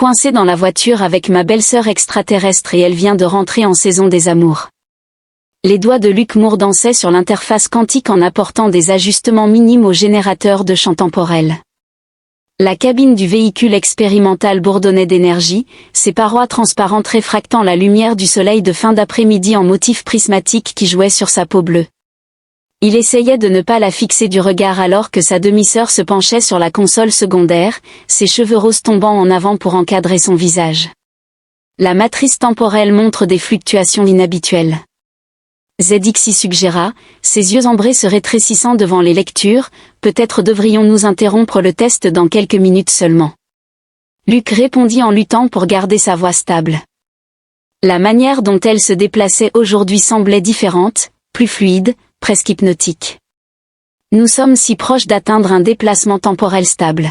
coincée dans la voiture avec ma belle-sœur extraterrestre et elle vient de rentrer en saison des amours. Les doigts de Luc Moore dansaient sur l'interface quantique en apportant des ajustements minimes au générateur de champs temporels. La cabine du véhicule expérimental bourdonnait d'énergie, ses parois transparentes réfractant la lumière du soleil de fin d'après-midi en motif prismatique qui jouait sur sa peau bleue. Il essayait de ne pas la fixer du regard alors que sa demi-sœur se penchait sur la console secondaire, ses cheveux roses tombant en avant pour encadrer son visage. La matrice temporelle montre des fluctuations inhabituelles. ZX y suggéra, ses yeux ambrés se rétrécissant devant les lectures, peut-être devrions-nous interrompre le test dans quelques minutes seulement. Luc répondit en luttant pour garder sa voix stable. La manière dont elle se déplaçait aujourd'hui semblait différente, plus fluide, presque hypnotique. Nous sommes si proches d'atteindre un déplacement temporel stable.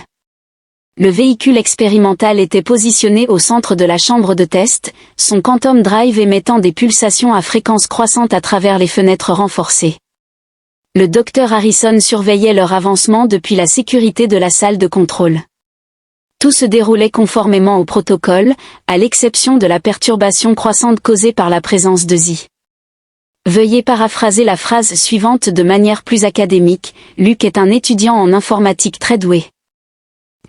Le véhicule expérimental était positionné au centre de la chambre de test, son Quantum Drive émettant des pulsations à fréquence croissante à travers les fenêtres renforcées. Le docteur Harrison surveillait leur avancement depuis la sécurité de la salle de contrôle. Tout se déroulait conformément au protocole, à l'exception de la perturbation croissante causée par la présence de Zi. Veuillez paraphraser la phrase suivante de manière plus académique, Luc est un étudiant en informatique très doué.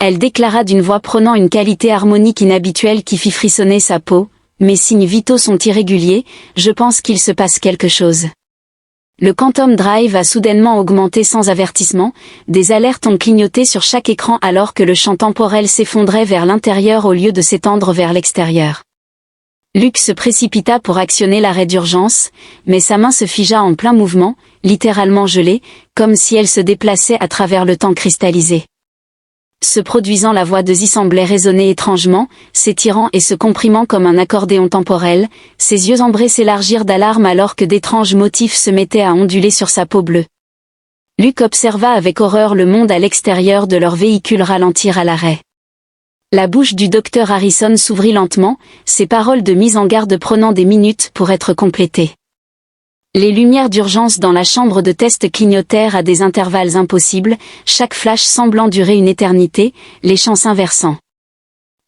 Elle déclara d'une voix prônant une qualité harmonique inhabituelle qui fit frissonner sa peau. Mes signes vitaux sont irréguliers, je pense qu'il se passe quelque chose. Le Quantum Drive a soudainement augmenté sans avertissement, des alertes ont clignoté sur chaque écran alors que le champ temporel s'effondrait vers l'intérieur au lieu de s'étendre vers l'extérieur. Luc se précipita pour actionner l'arrêt d'urgence, mais sa main se figea en plein mouvement, littéralement gelée, comme si elle se déplaçait à travers le temps cristallisé. Se produisant, la voix de Zi semblait résonner étrangement, s'étirant et se comprimant comme un accordéon temporel, ses yeux ambrés s'élargirent d'alarme alors que d'étranges motifs se mettaient à onduler sur sa peau bleue. Luc observa avec horreur le monde à l'extérieur de leur véhicule ralentir à l'arrêt. La bouche du docteur Harrison s'ouvrit lentement, ses paroles de mise en garde prenant des minutes pour être complétées. Les lumières d'urgence dans la chambre de test clignotèrent à des intervalles impossibles, chaque flash semblant durer une éternité, les champs s'inversant.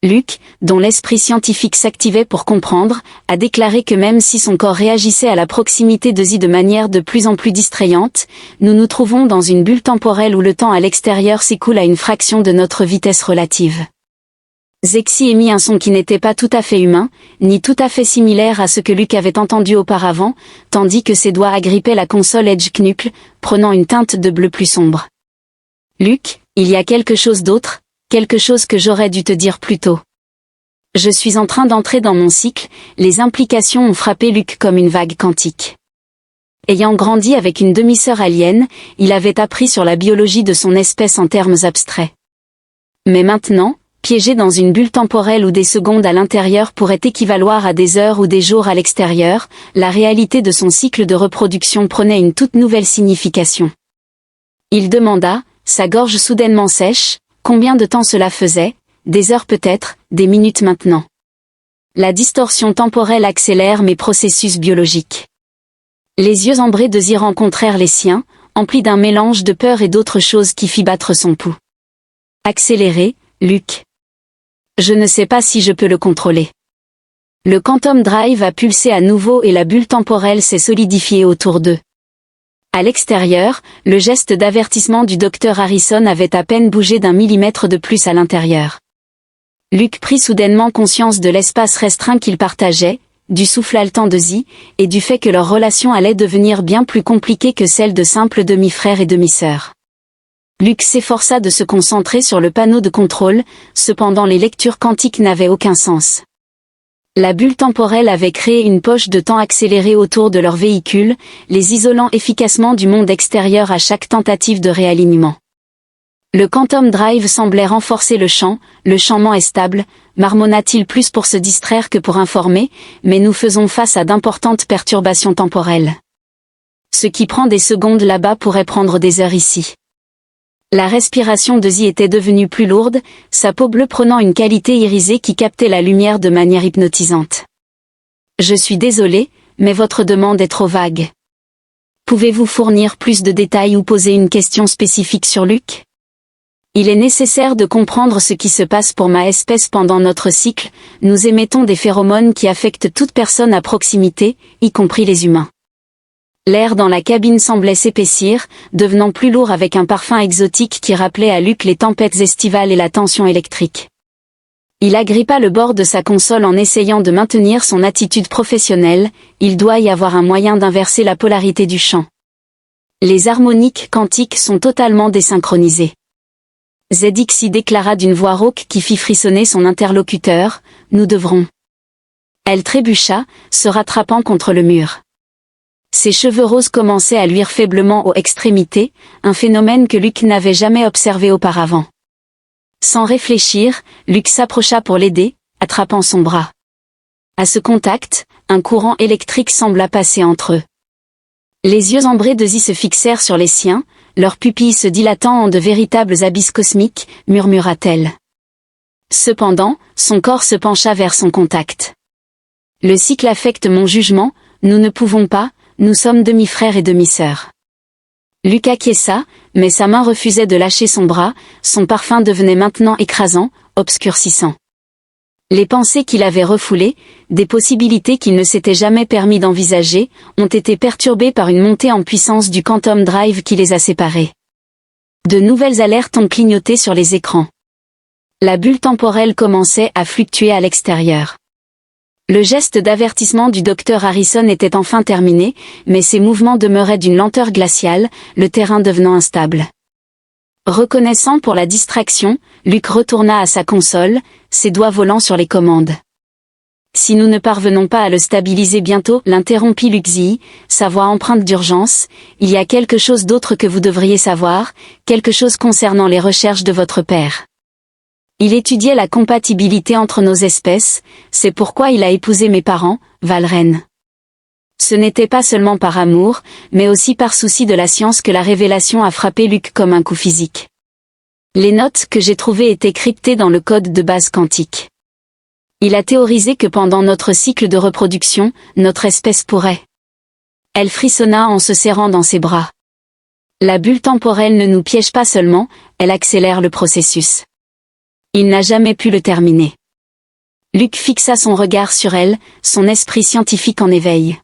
Luc, dont l'esprit scientifique s'activait pour comprendre, a déclaré que même si son corps réagissait à la proximité de Zi de manière de plus en plus distrayante, nous nous trouvons dans une bulle temporelle où le temps à l'extérieur s'écoule à une fraction de notre vitesse relative. Zexi émit un son qui n'était pas tout à fait humain, ni tout à fait similaire à ce que Luc avait entendu auparavant, tandis que ses doigts agrippaient la console Edge Knuckle, prenant une teinte de bleu plus sombre. Luc, il y a quelque chose d'autre, quelque chose que j'aurais dû te dire plus tôt. Je suis en train d'entrer dans mon cycle, les implications ont frappé Luc comme une vague quantique. Ayant grandi avec une demi-sœur alien, il avait appris sur la biologie de son espèce en termes abstraits. Mais maintenant, piégé dans une bulle temporelle où des secondes à l'intérieur pourraient équivaloir à des heures ou des jours à l'extérieur, la réalité de son cycle de reproduction prenait une toute nouvelle signification. Il demanda, sa gorge soudainement sèche, combien de temps cela faisait, des heures peut-être, des minutes maintenant. La distorsion temporelle accélère mes processus biologiques. Les yeux ambrés de Zi rencontrèrent les siens, emplis d'un mélange de peur et d'autres choses qui fit battre son pouls. Accéléré, Luc. Je ne sais pas si je peux le contrôler. Le Quantum Drive a pulsé à nouveau et la bulle temporelle s'est solidifiée autour d'eux. À l'extérieur, le geste d'avertissement du docteur Harrison avait à peine bougé d'1 millimètre de plus à l'intérieur. Luc prit soudainement conscience de l'espace restreint qu'ils partageaient, du souffle haletant de Zi, et du fait que leur relation allait devenir bien plus compliquée que celle de simples demi-frères et demi-sœurs. Luc s'efforça de se concentrer sur le panneau de contrôle, cependant les lectures quantiques n'avaient aucun sens. La bulle temporelle avait créé une poche de temps accélérée autour de leur véhicule, les isolant efficacement du monde extérieur à chaque tentative de réalignement. Le Quantum Drive semblait renforcer le champ est stable, marmonna-t-il plus pour se distraire que pour informer, mais nous faisons face à d'importantes perturbations temporelles. Ce qui prend des secondes là-bas pourrait prendre des heures ici. La respiration de Zi était devenue plus lourde, sa peau bleue prenant une qualité irisée qui captait la lumière de manière hypnotisante. Je suis désolé, mais votre demande est trop vague. Pouvez-vous fournir plus de détails ou poser une question spécifique sur Luc ? Il est nécessaire de comprendre ce qui se passe pour ma espèce pendant notre cycle, nous émettons des phéromones qui affectent toute personne à proximité, y compris les humains. L'air dans la cabine semblait s'épaissir, devenant plus lourd avec un parfum exotique qui rappelait à Luc les tempêtes estivales et la tension électrique. Il agrippa le bord de sa console en essayant de maintenir son attitude professionnelle, il doit y avoir un moyen d'inverser la polarité du chant. Les harmoniques quantiques sont totalement désynchronisées. ZXI déclara d'une voix rauque qui fit frissonner son interlocuteur, « Nous devrons. » Elle trébucha, se rattrapant contre le mur. Ses cheveux roses commençaient à luire faiblement aux extrémités, un phénomène que Luc n'avait jamais observé auparavant. Sans réfléchir, Luc s'approcha pour l'aider, attrapant son bras. À ce contact, un courant électrique sembla passer entre eux. Les yeux ambrés de Zi se fixèrent sur les siens, leurs pupilles se dilatant en de véritables abysses cosmiques, murmura-t-elle. Cependant, son corps se pencha vers son contact. Le cycle affecte mon jugement, nous ne pouvons pas, nous sommes demi-frères et demi-sœurs. Luc acquiesça, mais sa main refusait de lâcher son bras, son parfum devenait maintenant écrasant, obscurcissant. Les pensées qu'il avait refoulées, des possibilités qu'il ne s'était jamais permis d'envisager, ont été perturbées par une montée en puissance du Quantum Drive qui les a séparés. De nouvelles alertes ont clignoté sur les écrans. La bulle temporelle commençait à fluctuer à l'extérieur. Le geste d'avertissement du docteur Harrison était enfin terminé, mais ses mouvements demeuraient d'une lenteur glaciale, le terrain devenant instable. Reconnaissant pour la distraction, Luc retourna à sa console, ses doigts volant sur les commandes. « Si nous ne parvenons pas à le stabiliser bientôt, » l'interrompit Luc Zi, sa voix empreinte d'urgence, « il y a quelque chose d'autre que vous devriez savoir, quelque chose concernant les recherches de votre père. Il étudiait la compatibilité entre nos espèces, c'est pourquoi il a épousé mes parents, Valren. Ce n'était pas seulement par amour, mais aussi par souci de la science que la révélation a frappé Luc comme un coup physique. Les notes que j'ai trouvées étaient cryptées dans le code de base quantique. Il a théorisé que pendant notre cycle de reproduction, notre espèce pourrait. Elle frissonna en se serrant dans ses bras. La bulle temporelle ne nous piège pas seulement, elle accélère le processus. Il n'a jamais pu le terminer. Luc fixa son regard sur elle, son esprit scientifique en éveil.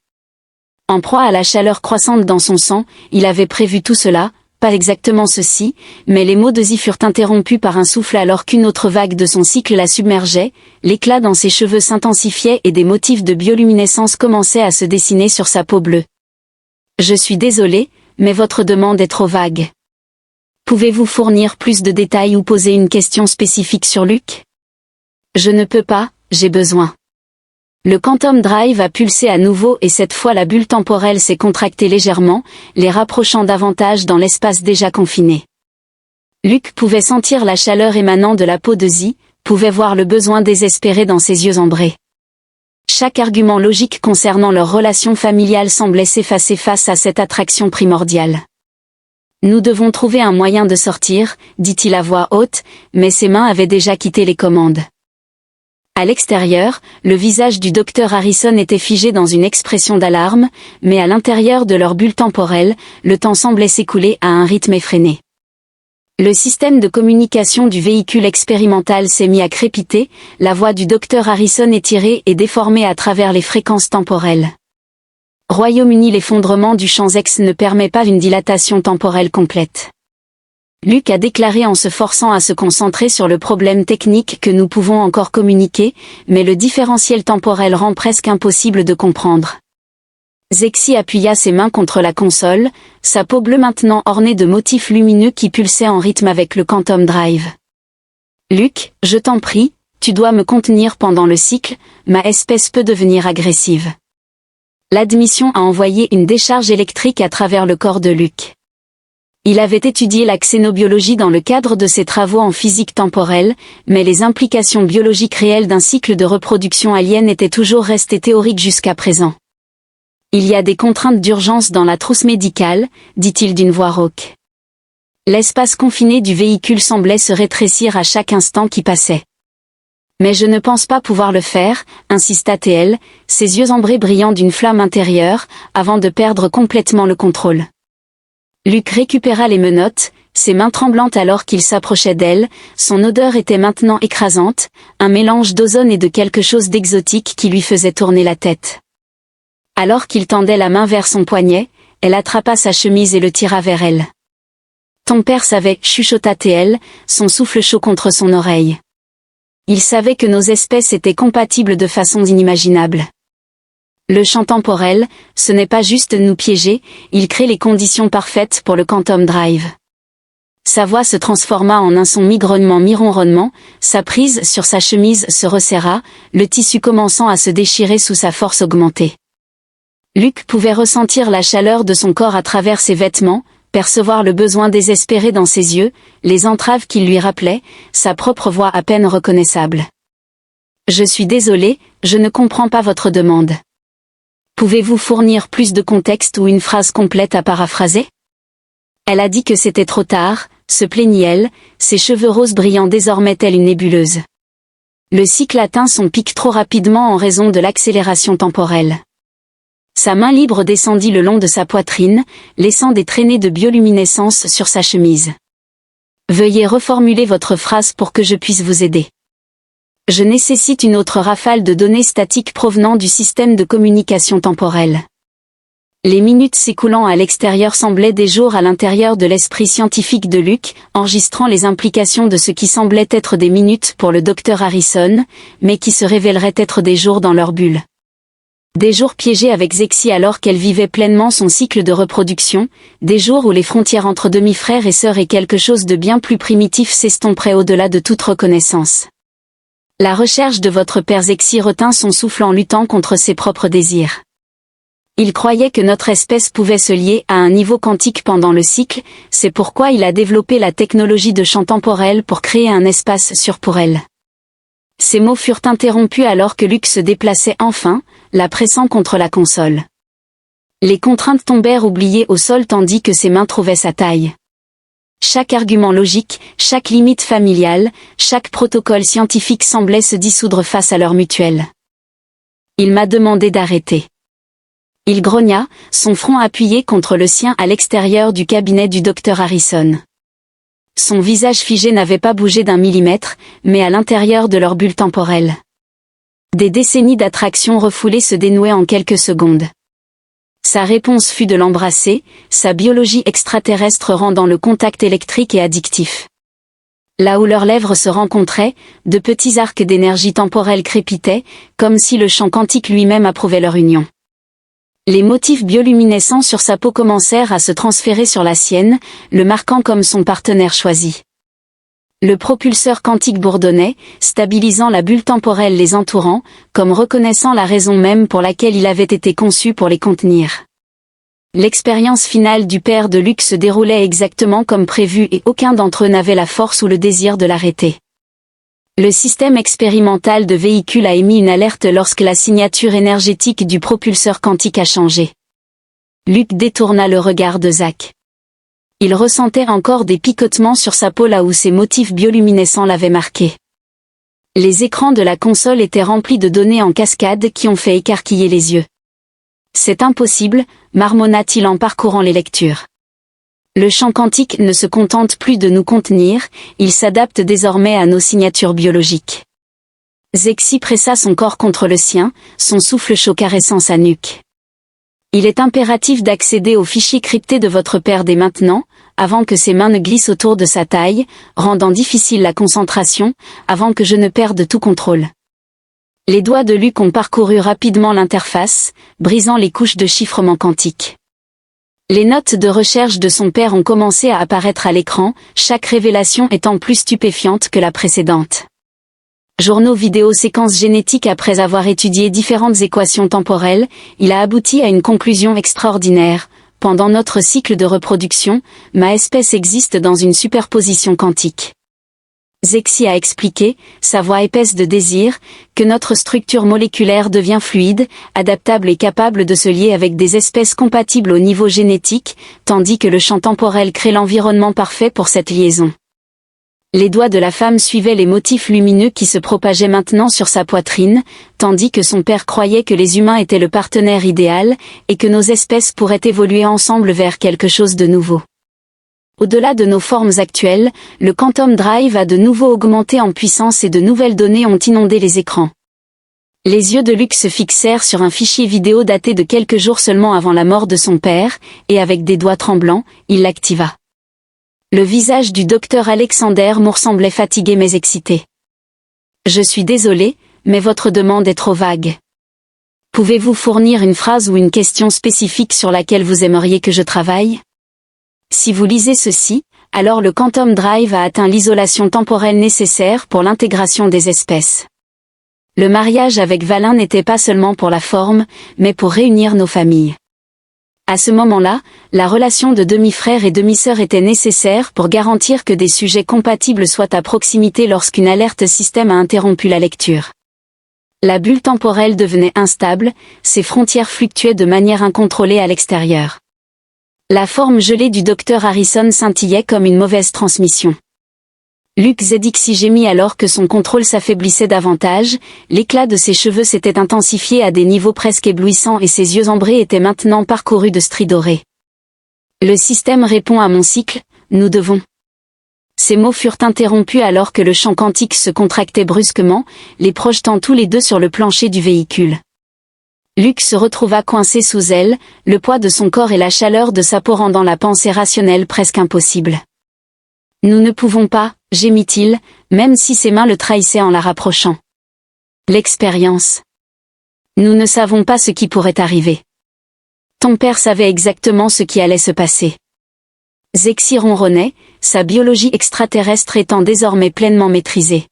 En proie à la chaleur croissante dans son sang, il avait prévu tout cela, pas exactement ceci, mais les mots de Zi furent interrompus par un souffle alors qu'une autre vague de son cycle la submergeait, l'éclat dans ses cheveux s'intensifiait et des motifs de bioluminescence commençaient à se dessiner sur sa peau bleue. « Je suis désolé, mais votre demande est trop vague. Pouvez-vous fournir plus de détails ou poser une question spécifique sur Luc ? » « Je ne peux pas, j'ai besoin. » Le Quantum Drive a pulsé à nouveau et cette fois la bulle temporelle s'est contractée légèrement, les rapprochant davantage dans l'espace déjà confiné. Luc pouvait sentir la chaleur émanant de la peau de Zi, pouvait voir le besoin désespéré dans ses yeux ambrés. Chaque argument logique concernant leur relation familiale semblait s'effacer face à cette attraction primordiale. « Nous devons trouver un moyen de sortir, » dit-il à voix haute, mais ses mains avaient déjà quitté les commandes. À l'extérieur, le visage du docteur Harrison était figé dans une expression d'alarme, mais à l'intérieur de leur bulle temporelle, le temps semblait s'écouler à un rythme effréné. Le système de communication du véhicule expérimental s'est mis à crépiter, la voix du docteur Harrison étirée et déformée à travers les fréquences temporelles. Royaume-Uni, l'effondrement du champ X ne permet pas une dilatation temporelle complète. Luc a déclaré en se forçant à se concentrer sur le problème technique que nous pouvons encore communiquer, mais le différentiel temporel rend presque impossible de comprendre. Zexi appuya ses mains contre la console, sa peau bleue maintenant ornée de motifs lumineux qui pulsaient en rythme avec le Quantum Drive. « Luc, je t'en prie, tu dois me contenir pendant le cycle, ma espèce peut devenir agressive. » L'admission a envoyé une décharge électrique à travers le corps de Luc. Il avait étudié la xénobiologie dans le cadre de ses travaux en physique temporelle, mais les implications biologiques réelles d'un cycle de reproduction alien étaient toujours restées théoriques jusqu'à présent. « Il y a des contraintes d'urgence dans la trousse médicale, » dit-il d'une voix rauque. L'espace confiné du véhicule semblait se rétrécir à chaque instant qui passait. « Mais je ne pense pas pouvoir le faire, » insista TL, ses yeux ambrés brillant d'une flamme intérieure, avant de perdre complètement le contrôle. Luc récupéra les menottes, ses mains tremblantes alors qu'il s'approchait d'elle, son odeur était maintenant écrasante, un mélange d'ozone et de quelque chose d'exotique qui lui faisait tourner la tête. Alors qu'il tendait la main vers son poignet, elle attrapa sa chemise et le tira vers elle. « Ton père savait, chuchota-t-elle, son souffle chaud contre son oreille. Il savait que nos espèces étaient compatibles de façon inimaginable. Le champ temporel, ce n'est pas juste nous piéger, il crée les conditions parfaites pour le Quantum Drive. » Sa voix se transforma en un son mi-grognement, sa prise sur sa chemise se resserra, le tissu commençant à se déchirer sous sa force augmentée. Luke pouvait ressentir la chaleur de son corps à travers ses vêtements, percevoir le besoin désespéré dans ses yeux, les entraves qu'il lui rappelait, sa propre voix à peine reconnaissable. « Je suis désolé, je ne comprends pas votre demande. Pouvez-vous fournir plus de contexte ou une phrase complète à paraphraser ?» Elle a dit que c'était trop tard, se plaignit-elle, ses cheveux roses brillant désormais telle une nébuleuse. Le cycle atteint son pic trop rapidement en raison de l'accélération temporelle. Sa main libre descendit le long de sa poitrine, laissant des traînées de bioluminescence sur sa chemise. « Veuillez reformuler votre phrase pour que je puisse vous aider. Je nécessite une autre rafale de données statiques provenant du système de communication temporelle. » Les minutes s'écoulant à l'extérieur semblaient des jours à l'intérieur de l'esprit scientifique de Luke, enregistrant les implications de ce qui semblait être des minutes pour le docteur Harrison, mais qui se révéleraient être des jours dans leur bulle. Des jours piégés avec Zexy alors qu'elle vivait pleinement son cycle de reproduction, des jours où les frontières entre demi-frères et sœurs et quelque chose de bien plus primitif s'estomperaient au-delà de toute reconnaissance. La recherche de votre père Zexy retint son souffle en luttant contre ses propres désirs. Il croyait que notre espèce pouvait se lier à un niveau quantique pendant le cycle, c'est pourquoi il a développé la technologie de champ temporel pour créer un espace sûr pour elle. Ces mots furent interrompus alors que Luke se déplaçait enfin, la pressant contre la console. Les contraintes tombèrent oubliées au sol tandis que ses mains trouvaient sa taille. Chaque argument logique, chaque limite familiale, chaque protocole scientifique semblait se dissoudre face à leur mutuelle. Il m'a demandé d'arrêter. Il grogna, son front appuyé contre le sien à l'extérieur du cabinet du docteur Harrison. Son visage figé n'avait pas bougé d'un millimètre, mais à l'intérieur de leur bulle temporelle. Des décennies d'attraction refoulées se dénouaient en quelques secondes. Sa réponse fut de l'embrasser, sa biologie extraterrestre rendant le contact électrique et addictif. Là où leurs lèvres se rencontraient, de petits arcs d'énergie temporelle crépitaient, comme si le champ quantique lui-même approuvait leur union. Les motifs bioluminescents sur sa peau commencèrent à se transférer sur la sienne, le marquant comme son partenaire choisi. Le propulseur quantique bourdonnait, stabilisant la bulle temporelle les entourant, comme reconnaissant la raison même pour laquelle il avait été conçu pour les contenir. L'expérience finale du père de Luke se déroulait exactement comme prévu et aucun d'entre eux n'avait la force ou le désir de l'arrêter. Le système expérimental de véhicule a émis une alerte lorsque la signature énergétique du propulseur quantique a changé. Luke détourna le regard de Zach. Il ressentait encore des picotements sur sa peau là où ses motifs bioluminescents l'avaient marqué. Les écrans de la console étaient remplis de données en cascade qui ont fait écarquiller les yeux. « C'est impossible », marmonna-t-il en parcourant les lectures. Le champ quantique ne se contente plus de nous contenir, il s'adapte désormais à nos signatures biologiques. Zexy pressa son corps contre le sien, son souffle chaud caressant sa nuque. Il est impératif d'accéder aux fichiers cryptés de votre père dès maintenant, avant que ses mains ne glissent autour de sa taille, rendant difficile la concentration, avant que je ne perde tout contrôle. Les doigts de Luke ont parcouru rapidement l'interface, brisant les couches de chiffrement quantique. Les notes de recherche de son père ont commencé à apparaître à l'écran, chaque révélation étant plus stupéfiante que la précédente. Journaux vidéo séquences génétiques. Après avoir étudié différentes équations temporelles, il a abouti à une conclusion extraordinaire. Pendant notre cycle de reproduction, ma espèce existe dans une superposition quantique. Zexy a expliqué, sa voix épaisse de désir, que notre structure moléculaire devient fluide, adaptable et capable de se lier avec des espèces compatibles au niveau génétique, tandis que le champ temporel crée l'environnement parfait pour cette liaison. Les doigts de la femme suivaient les motifs lumineux qui se propageaient maintenant sur sa poitrine, tandis que son père croyait que les humains étaient le partenaire idéal, et que nos espèces pourraient évoluer ensemble vers quelque chose de nouveau. Au-delà de nos formes actuelles, le Quantum Drive a de nouveau augmenté en puissance et de nouvelles données ont inondé les écrans. Les yeux de Luke se fixèrent sur un fichier vidéo daté de quelques jours seulement avant la mort de son père, et avec des doigts tremblants, il l'activa. Le visage du docteur Alexander Moore semblait fatigué mais excité. « Je suis désolé, mais votre demande est trop vague. Pouvez-vous fournir une phrase ou une question spécifique sur laquelle vous aimeriez que je travaille ? Si vous lisez ceci, alors le Quantum Drive a atteint l'isolation temporelle nécessaire pour l'intégration des espèces. Le mariage avec Valin n'était pas seulement pour la forme, mais pour réunir nos familles. À ce moment-là, la relation de demi-frère et demi-sœur était nécessaire pour garantir que des sujets compatibles soient à proximité lorsqu'une alerte système a interrompu la lecture. La bulle temporelle devenait instable, ses frontières fluctuaient de manière incontrôlée à l'extérieur. La forme gelée du docteur Harrison scintillait comme une mauvaise transmission. Luke Zedixi gémit alors que son contrôle s'affaiblissait davantage, l'éclat de ses cheveux s'était intensifié à des niveaux presque éblouissants et ses yeux ambrés étaient maintenant parcourus de stries dorées. Le système répond à mon cycle, nous devons. Ces mots furent interrompus alors que le champ quantique se contractait brusquement, les projetant tous les deux sur le plancher du véhicule. Luke se retrouva coincé sous elle, le poids de son corps et la chaleur de sa peau rendant la pensée rationnelle presque impossible. « Nous ne pouvons pas », gémit-il, même si ses mains le trahissaient en la rapprochant. L'expérience. Nous ne savons pas ce qui pourrait arriver. Ton père savait exactement ce qui allait se passer. Zexi ronronnait, sa biologie extraterrestre étant désormais pleinement maîtrisée.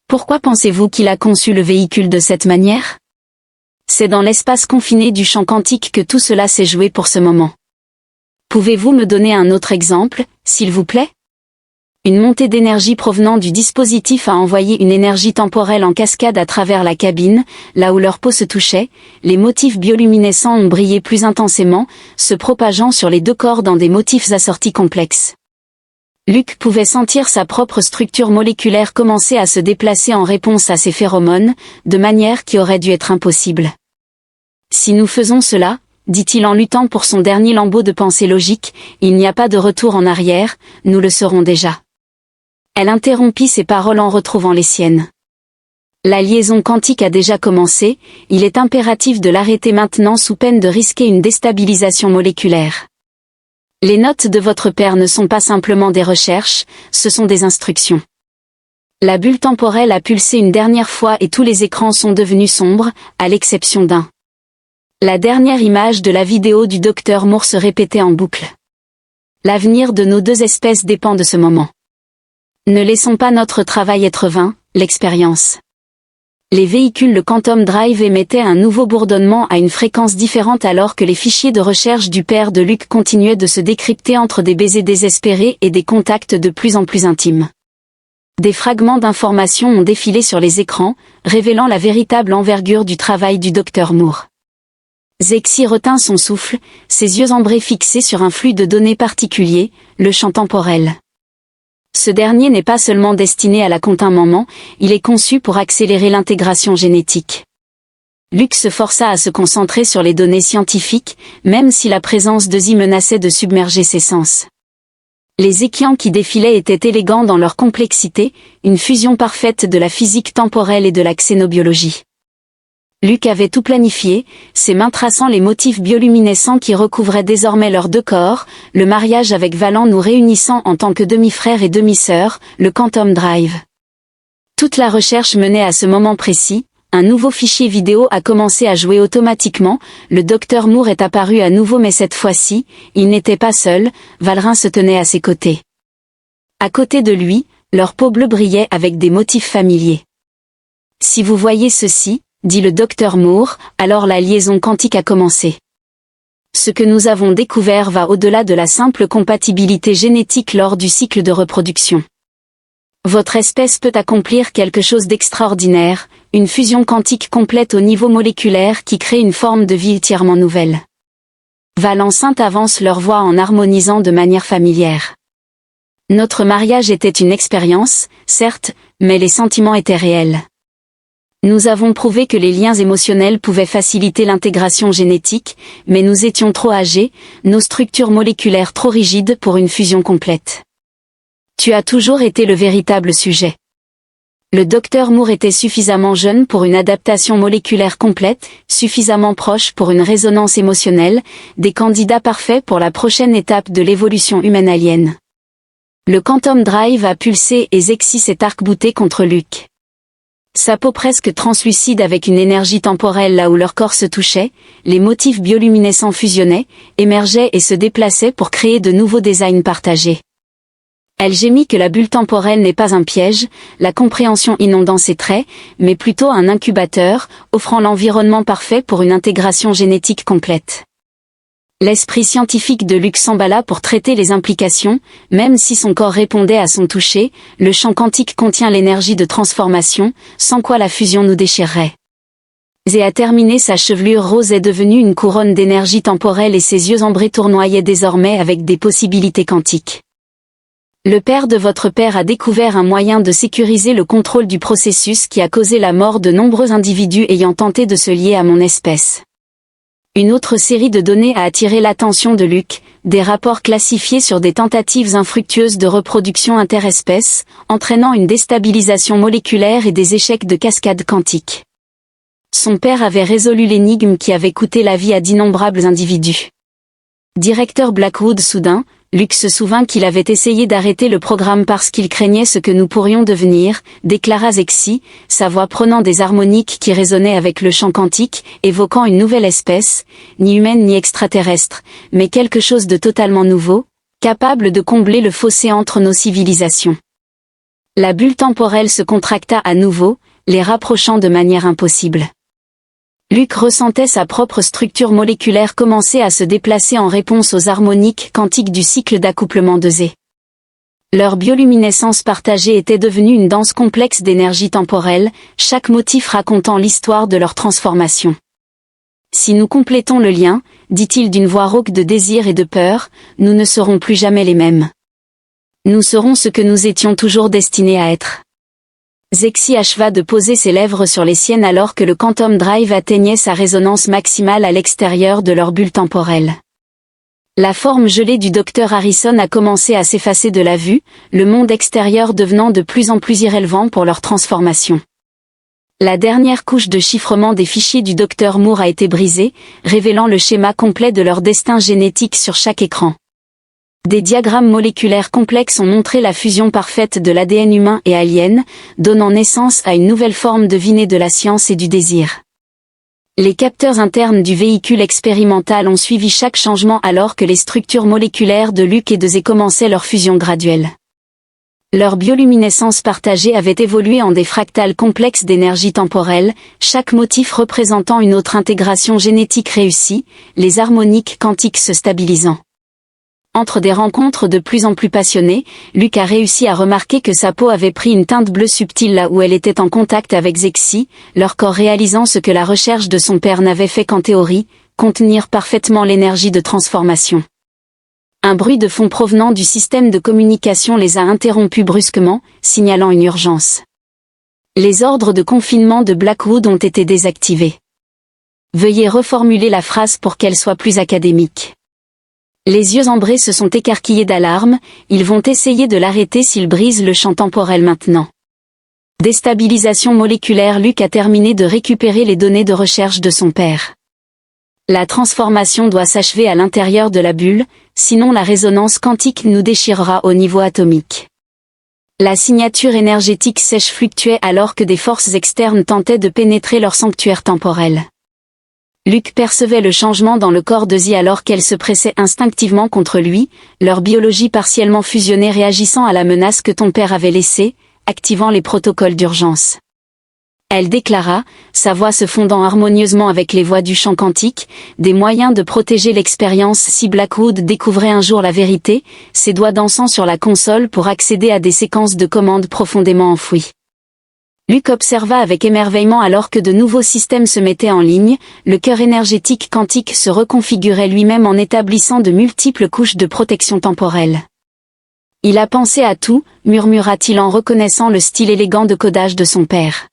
Pourquoi pensez-vous qu'il a conçu le véhicule de cette manière ? C'est dans l'espace confiné du champ quantique que tout cela s'est joué pour ce moment. Pouvez-vous me donner un autre exemple, s'il vous plaît ? Une montée d'énergie provenant du dispositif a envoyé une énergie temporelle en cascade à travers la cabine, là où leur peau se touchait, les motifs bioluminescents ont brillé plus intensément, se propageant sur les deux corps dans des motifs assortis complexes. Luke pouvait sentir sa propre structure moléculaire commencer à se déplacer en réponse à ces phéromones, de manière qui aurait dû être impossible. Si nous faisons cela, dit-il en luttant pour son dernier lambeau de pensée logique, il n'y a pas de retour en arrière, nous le saurons déjà. Elle interrompit ses paroles en retrouvant les siennes. La liaison quantique a déjà commencé, il est impératif de l'arrêter maintenant sous peine de risquer une déstabilisation moléculaire. Les notes de votre père ne sont pas simplement des recherches, ce sont des instructions. La bulle temporelle a pulsé une dernière fois et tous les écrans sont devenus sombres, à l'exception d'un. La dernière image de la vidéo du docteur Moore se répétait en boucle. L'avenir de nos deux espèces dépend de ce moment. Ne laissons pas notre travail être vain, l'expérience. Les véhicules le Quantum Drive émettaient un nouveau bourdonnement à une fréquence différente alors que les fichiers de recherche du père de Luke continuaient de se décrypter entre des baisers désespérés et des contacts de plus en plus intimes. Des fragments d'informations ont défilé sur les écrans, révélant la véritable envergure du travail du docteur Moore. Zexi retint son souffle, ses yeux ambrés fixés sur un flux de données particulier, le champ temporel. Ce dernier n'est pas seulement destiné à la containment, il est conçu pour accélérer l'intégration génétique. Luke se força à se concentrer sur les données scientifiques, même si la présence de Zi menaçait de submerger ses sens. Les équians qui défilaient étaient élégants dans leur complexité, une fusion parfaite de la physique temporelle et de la xénobiologie. Luke avait tout planifié, ses mains traçant les motifs bioluminescents qui recouvraient désormais leurs deux corps, le mariage avec Valin nous réunissant en tant que demi-frère et demi-sœur, le Quantum Drive. Toute la recherche menée à ce moment précis, un nouveau fichier vidéo a commencé à jouer automatiquement, le docteur Moore est apparu à nouveau mais cette fois-ci, il n'était pas seul, Valrin se tenait à ses côtés. À côté de lui, leur peau bleue brillait avec des motifs familiers. Si vous voyez ceci, dit le docteur Moore, alors la liaison quantique a commencé. Ce que nous avons découvert va au-delà de la simple compatibilité génétique lors du cycle de reproduction. Votre espèce peut accomplir quelque chose d'extraordinaire, une fusion quantique complète au niveau moléculaire qui crée une forme de vie entièrement nouvelle. Valenceint avance leur voix en harmonisant de manière familière. Notre mariage était une expérience, certes, mais les sentiments étaient réels. Nous avons prouvé que les liens émotionnels pouvaient faciliter l'intégration génétique, mais nous étions trop âgés, nos structures moléculaires trop rigides pour une fusion complète. Tu as toujours été le véritable sujet. Le docteur Moore était suffisamment jeune pour une adaptation moléculaire complète, suffisamment proche pour une résonance émotionnelle, des candidats parfaits pour la prochaine étape de l'évolution humaine alien. Le Quantum Drive a pulsé et Zexy s'est arc-bouté contre Luke. Sa peau presque translucide avec une énergie temporelle là où leur corps se touchait, les motifs bioluminescents fusionnaient, émergeaient et se déplaçaient pour créer de nouveaux designs partagés. Elle gémit que la bulle temporelle n'est pas un piège, la compréhension inondant ses traits, mais plutôt un incubateur, offrant l'environnement parfait pour une intégration génétique complète. L'esprit scientifique de Luke s'emballa pour traiter les implications, même si son corps répondait à son toucher, le champ quantique contient l'énergie de transformation, sans quoi la fusion nous déchirerait. Zé a terminé, sa chevelure rose est devenue une couronne d'énergie temporelle et ses yeux ambrés tournoyaient désormais avec des possibilités quantiques. Le père de votre père a découvert un moyen de sécuriser le contrôle du processus qui a causé la mort de nombreux individus ayant tenté de se lier à mon espèce. Une autre série de données a attiré l'attention de Luke, des rapports classifiés sur des tentatives infructueuses de reproduction interespèces, entraînant une déstabilisation moléculaire et des échecs de cascade quantique. Son père avait résolu l'énigme qui avait coûté la vie à d'innombrables individus. Directeur Blackwood soudain, Luke se souvint qu'il avait essayé d'arrêter le programme parce qu'il craignait ce que nous pourrions devenir, déclara Zexy, sa voix prenant des harmoniques qui résonnaient avec le champ quantique, évoquant une nouvelle espèce, ni humaine ni extraterrestre, mais quelque chose de totalement nouveau, capable de combler le fossé entre nos civilisations. La bulle temporelle se contracta à nouveau, les rapprochant de manière impossible. Luke ressentait sa propre structure moléculaire commencer à se déplacer en réponse aux harmoniques quantiques du cycle d'accouplement de Zé. Leur bioluminescence partagée était devenue une danse complexe d'énergie temporelle, chaque motif racontant l'histoire de leur transformation. Si nous complétons le lien, dit-il d'une voix rauque de désir et de peur, nous ne serons plus jamais les mêmes. Nous serons ce que nous étions toujours destinés à être. Zexy acheva de poser ses lèvres sur les siennes alors que le Quantum Drive atteignait sa résonance maximale à l'extérieur de leur bulle temporelle. La forme gelée du docteur Harrison a commencé à s'effacer de la vue, le monde extérieur devenant de plus en plus irrelevant pour leur transformation. La dernière couche de chiffrement des fichiers du docteur Moore a été brisée, révélant le schéma complet de leur destin génétique sur chaque écran. Des diagrammes moléculaires complexes ont montré la fusion parfaite de l'ADN humain et alien, donnant naissance à une nouvelle forme de vie née de la science et du désir. Les capteurs internes du véhicule expérimental ont suivi chaque changement alors que les structures moléculaires de Luke et de Zé commençaient leur fusion graduelle. Leur bioluminescence partagée avait évolué en des fractales complexes d'énergie temporelle, chaque motif représentant une autre intégration génétique réussie, les harmoniques quantiques se stabilisant. Entre des rencontres de plus en plus passionnées, Luke a réussi à remarquer que sa peau avait pris une teinte bleue subtile là où elle était en contact avec Zexy, leur corps réalisant ce que la recherche de son père n'avait fait qu'en théorie, contenir parfaitement l'énergie de transformation. Un bruit de fond provenant du système de communication les a interrompus brusquement, signalant une urgence. Les ordres de confinement de Blackwood ont été désactivés. Veuillez reformuler la phrase pour qu'elle soit plus académique. Les yeux ambrés se sont écarquillés d'alarme, ils vont essayer de l'arrêter s'il brise le champ temporel maintenant. Déstabilisation moléculaire. Luke a terminé de récupérer les données de recherche de son père. La transformation doit s'achever à l'intérieur de la bulle, sinon la résonance quantique nous déchirera au niveau atomique. La signature énergétique sèche fluctuait alors que des forces externes tentaient de pénétrer leur sanctuaire temporel. Luke percevait le changement dans le corps de Zé alors qu'elle se pressait instinctivement contre lui, leur biologie partiellement fusionnée réagissant à la menace que ton père avait laissée, activant les protocoles d'urgence. Elle déclara, sa voix se fondant harmonieusement avec les voix du champ quantique, des moyens de protéger l'expérience si Blackwood découvrait un jour la vérité, ses doigts dansant sur la console pour accéder à des séquences de commandes profondément enfouies. Luke observa avec émerveillement alors que de nouveaux systèmes se mettaient en ligne, le cœur énergétique quantique se reconfigurait lui-même en établissant de multiples couches de protection temporelle. Il a pensé à tout, murmura-t-il en reconnaissant le style élégant de codage de son père.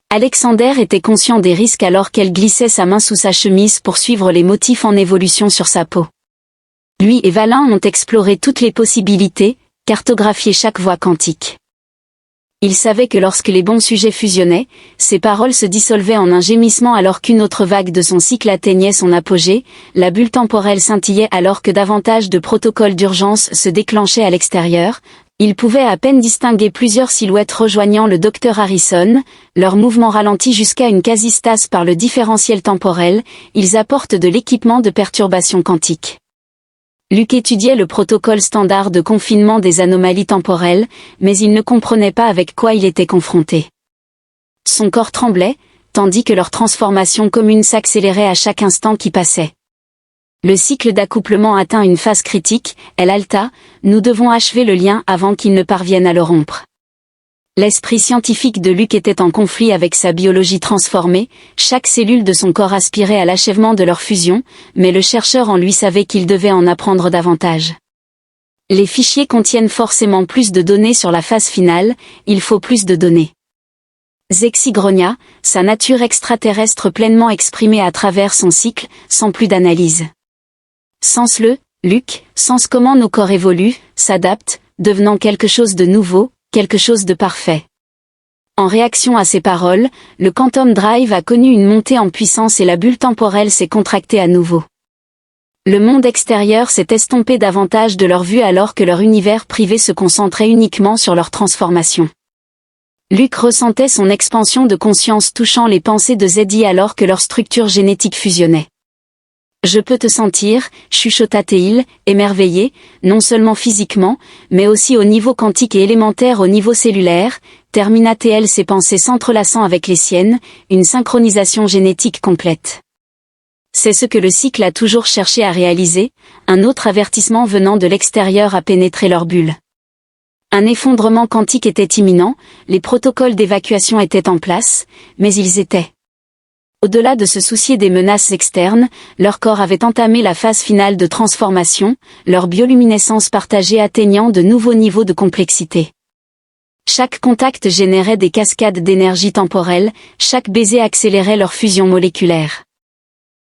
Alexander était conscient des risques alors qu'elle glissait sa main sous sa chemise pour suivre les motifs en évolution sur sa peau. Lui et Valin ont exploré toutes les possibilités, cartographié chaque voie quantique. Il savait que lorsque les bons sujets fusionnaient, ses paroles se dissolvaient en un gémissement alors qu'une autre vague de son cycle atteignait son apogée, la bulle temporelle scintillait alors que davantage de protocoles d'urgence se déclenchaient à l'extérieur. Il pouvait à peine distinguer plusieurs silhouettes rejoignant le docteur Harrison, leurs mouvements ralentis jusqu'à une quasi-stase par le différentiel temporel, ils apportent de l'équipement de perturbation quantique. Luke étudiait le protocole standard de confinement des anomalies temporelles, mais il ne comprenait pas avec quoi il était confronté. Son corps tremblait, tandis que leur transformation commune s'accélérait à chaque instant qui passait. Le cycle d'accouplement atteint une phase critique, elle halta, nous devons achever le lien avant qu'il ne parvienne à le rompre. L'esprit scientifique de Luke était en conflit avec sa biologie transformée, chaque cellule de son corps aspirait à l'achèvement de leur fusion, mais le chercheur en lui savait qu'il devait en apprendre davantage. Les fichiers contiennent forcément plus de données sur la phase finale, il faut plus de données. Zexigronia, sa nature extraterrestre pleinement exprimée à travers son cycle, sans plus d'analyse. Sens-le, Luke, sens comment nos corps évoluent, s'adaptent, devenant quelque chose de nouveau, quelque chose de parfait. En réaction à ces paroles, le Quantum Drive a connu une montée en puissance et la bulle temporelle s'est contractée à nouveau. Le monde extérieur s'est estompé davantage de leur vue alors que leur univers privé se concentrait uniquement sur leur transformation. Luke ressentait son expansion de conscience touchant les pensées de Zeddy alors que leur structure génétique fusionnait. Je peux te sentir, chuchota-t-il, émerveillé, non seulement physiquement, mais aussi au niveau quantique et élémentaire au niveau cellulaire, termina-t-elle ses pensées s'entrelaçant avec les siennes, une synchronisation génétique complète. C'est ce que le cycle a toujours cherché à réaliser, un autre avertissement venant de l'extérieur a pénétré leur bulle. Un effondrement quantique était imminent, les protocoles d'évacuation étaient en place, mais ils étaient. Au-delà de se soucier des menaces externes, leur corps avait entamé la phase finale de transformation, leur bioluminescence partagée atteignant de nouveaux niveaux de complexité. Chaque contact générait des cascades d'énergie temporelle, chaque baiser accélérait leur fusion moléculaire.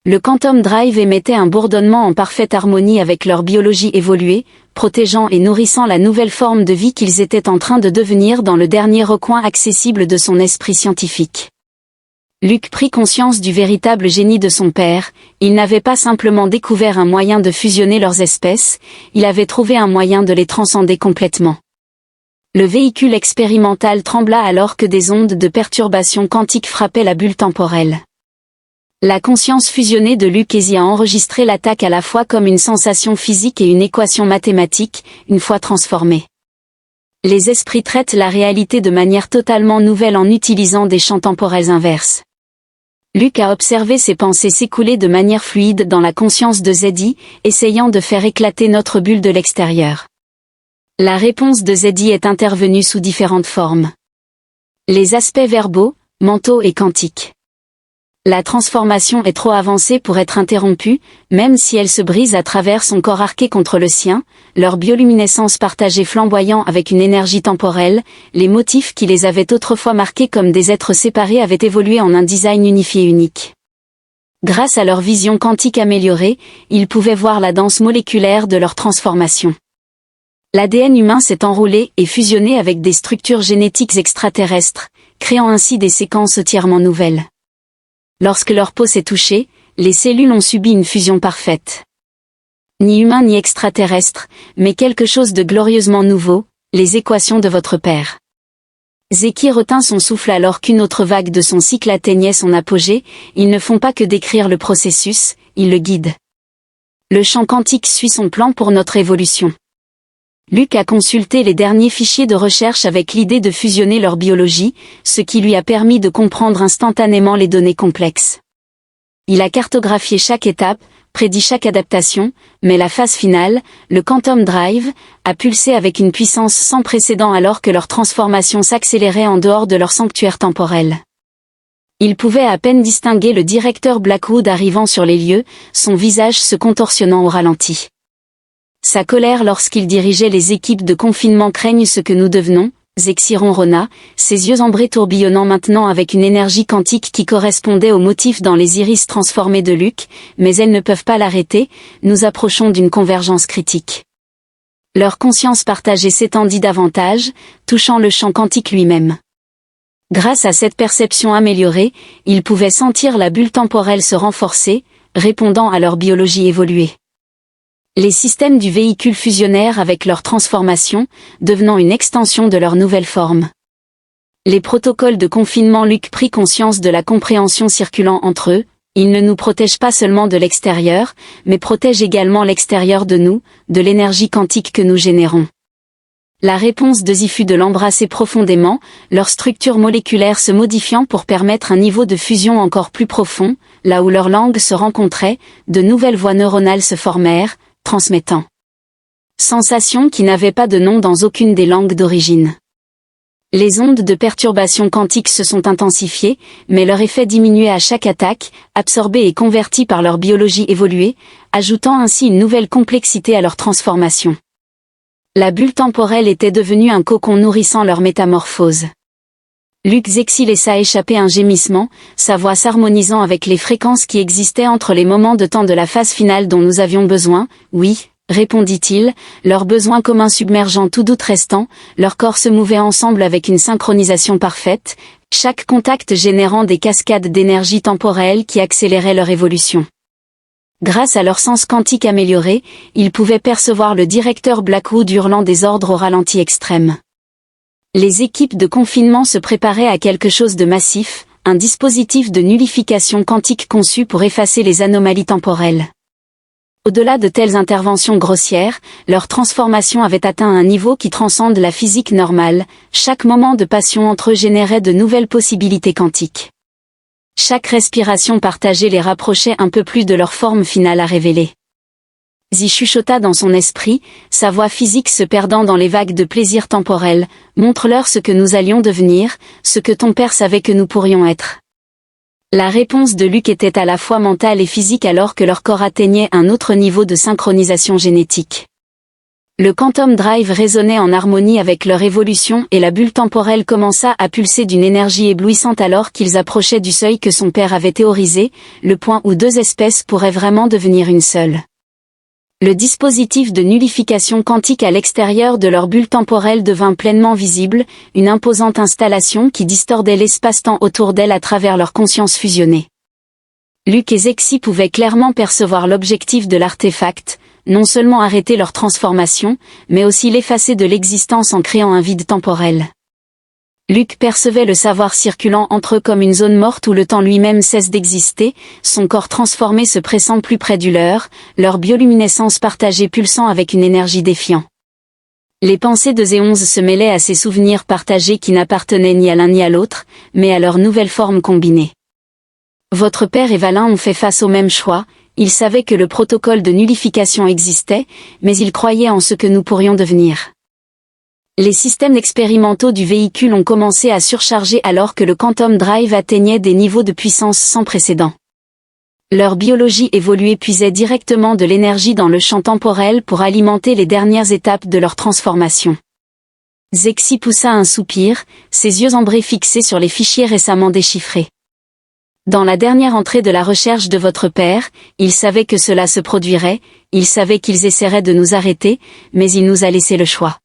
Le Quantum Drive émettait un bourdonnement en parfaite harmonie avec leur biologie évoluée, protégeant et nourrissant la nouvelle forme de vie qu'ils étaient en train de devenir dans le dernier recoin accessible de son esprit scientifique. Luke prit conscience du véritable génie de son père, il n'avait pas simplement découvert un moyen de fusionner leurs espèces, il avait trouvé un moyen de les transcender complètement. Le véhicule expérimental trembla alors que des ondes de perturbation quantique frappaient la bulle temporelle. La conscience fusionnée de Luke a enregistré l'attaque à la fois comme une sensation physique et une équation mathématique, une fois transformée. Les esprits traitent la réalité de manière totalement nouvelle en utilisant des champs temporels inverses. Luke a observé ses pensées s'écouler de manière fluide dans la conscience de Zeddy, essayant de faire éclater notre bulle de l'extérieur. La réponse de Zeddy est intervenue sous différentes formes. Les aspects verbaux, mentaux et quantiques. La transformation est trop avancée pour être interrompue, même si elle se brise à travers son corps arqué contre le sien, leur bioluminescence partagée flamboyant avec une énergie temporelle, les motifs qui les avaient autrefois marqués comme des êtres séparés avaient évolué en un design unifié unique. Grâce à leur vision quantique améliorée, ils pouvaient voir la danse moléculaire de leur transformation. L'ADN humain s'est enroulé et fusionné avec des structures génétiques extraterrestres, créant ainsi des séquences entièrement nouvelles. Lorsque leur peau s'est touchée, les cellules ont subi une fusion parfaite. Ni humain ni extraterrestre, mais quelque chose de glorieusement nouveau, les équations de votre père. Zeki retint son souffle alors qu'une autre vague de son cycle atteignait son apogée, ils ne font pas que décrire le processus, ils le guident. Le champ quantique suit son plan pour notre évolution. Luke a consulté les derniers fichiers de recherche avec l'idée de fusionner leur biologie, ce qui lui a permis de comprendre instantanément les données complexes. Il a cartographié chaque étape, prédit chaque adaptation, mais la phase finale, le Quantum Drive, a pulsé avec une puissance sans précédent alors que leur transformation s'accélérait en dehors de leur sanctuaire temporel. Il pouvait à peine distinguer le directeur Blackwood arrivant sur les lieux, son visage se contorsionnant au ralenti. Sa colère lorsqu'il dirigeait les équipes de confinement craignent ce que nous devenons, Zexi ronronna, ses yeux ambrés tourbillonnant maintenant avec une énergie quantique qui correspondait au motif dans les iris transformés de Luc, mais elles ne peuvent pas l'arrêter, nous approchons d'une convergence critique. Leur conscience partagée s'étendit davantage, touchant le champ quantique lui-même. Grâce à cette perception améliorée, ils pouvaient sentir la bulle temporelle se renforcer, répondant à leur biologie évoluée. Les systèmes du véhicule fusionnèrent avec leur transformation, devenant une extension de leur nouvelle forme. Les protocoles de confinement Luc prit conscience de la compréhension circulant entre eux, ils ne nous protègent pas seulement de l'extérieur, mais protègent également l'extérieur de nous, de l'énergie quantique que nous générons. La réponse de Zi fut de l'embrasser profondément, leur structure moléculaire se modifiant pour permettre un niveau de fusion encore plus profond, là où leurs langues se rencontraient, de nouvelles voies neuronales se formèrent, transmettant sensations qui n'avaient pas de nom dans aucune des langues d'origine. Les ondes de perturbation quantique se sont intensifiées, mais leur effet diminuait à chaque attaque, absorbés et convertis par leur biologie évoluée, ajoutant ainsi une nouvelle complexité à leur transformation. La bulle temporelle était devenue un cocon nourrissant leur métamorphose. Luc Zexi laissa échapper un gémissement, sa voix s'harmonisant avec les fréquences qui existaient entre les moments de temps de la phase finale dont nous avions besoin. Oui, répondit-il, leurs besoins communs submergeant tout doute restant, leurs corps se mouvaient ensemble avec une synchronisation parfaite, chaque contact générant des cascades d'énergie temporelle qui accéléraient leur évolution. Grâce à leur sens quantique amélioré, ils pouvaient percevoir le directeur Blackwood hurlant des ordres au ralenti extrême. Les équipes de confinement se préparaient à quelque chose de massif, un dispositif de nullification quantique conçu pour effacer les anomalies temporelles. Au-delà de telles interventions grossières, leur transformation avait atteint un niveau qui transcende la physique normale, chaque moment de passion entre eux générait de nouvelles possibilités quantiques. Chaque respiration partagée les rapprochait un peu plus de leur forme finale à révéler. Zi chuchota dans son esprit, sa voix physique se perdant dans les vagues de plaisir temporel, montre-leur ce que nous allions devenir, ce que ton père savait que nous pourrions être. La réponse de Luc était à la fois mentale et physique alors que leur corps atteignait un autre niveau de synchronisation génétique. Le Quantum Drive résonnait en harmonie avec leur évolution et la bulle temporelle commença à pulser d'une énergie éblouissante alors qu'ils approchaient du seuil que son père avait théorisé, le point où deux espèces pourraient vraiment devenir une seule. Le dispositif de nullification quantique à l'extérieur de leur bulle temporelle devint pleinement visible, une imposante installation qui distordait l'espace-temps autour d'elle à travers leur conscience fusionnée. Luc et Zexi pouvaient clairement percevoir l'objectif de l'artefact, non seulement arrêter leur transformation, mais aussi l'effacer de l'existence en créant un vide temporel. Luc percevait le savoir circulant entre eux comme une zone morte où le temps lui-même cesse d'exister, son corps transformé se pressant plus près du leur bioluminescence partagée pulsant avec une énergie défiant. Les pensées de Zéonze se mêlaient à ces souvenirs partagés qui n'appartenaient ni à l'un ni à l'autre, mais à leur nouvelle forme combinée. Votre père et Valin ont fait face au même choix, ils savaient que le protocole de nullification existait, mais ils croyaient en ce que nous pourrions devenir. Les systèmes expérimentaux du véhicule ont commencé à surcharger alors que le Quantum Drive atteignait des niveaux de puissance sans précédent. Leur biologie évoluée puisait directement de l'énergie dans le champ temporel pour alimenter les dernières étapes de leur transformation. Zexi poussa un soupir, ses yeux ambrés fixés sur les fichiers récemment déchiffrés. Dans la dernière entrée de la recherche de votre père, il savait que cela se produirait, il savait qu'ils essaieraient de nous arrêter, mais il nous a laissé le choix.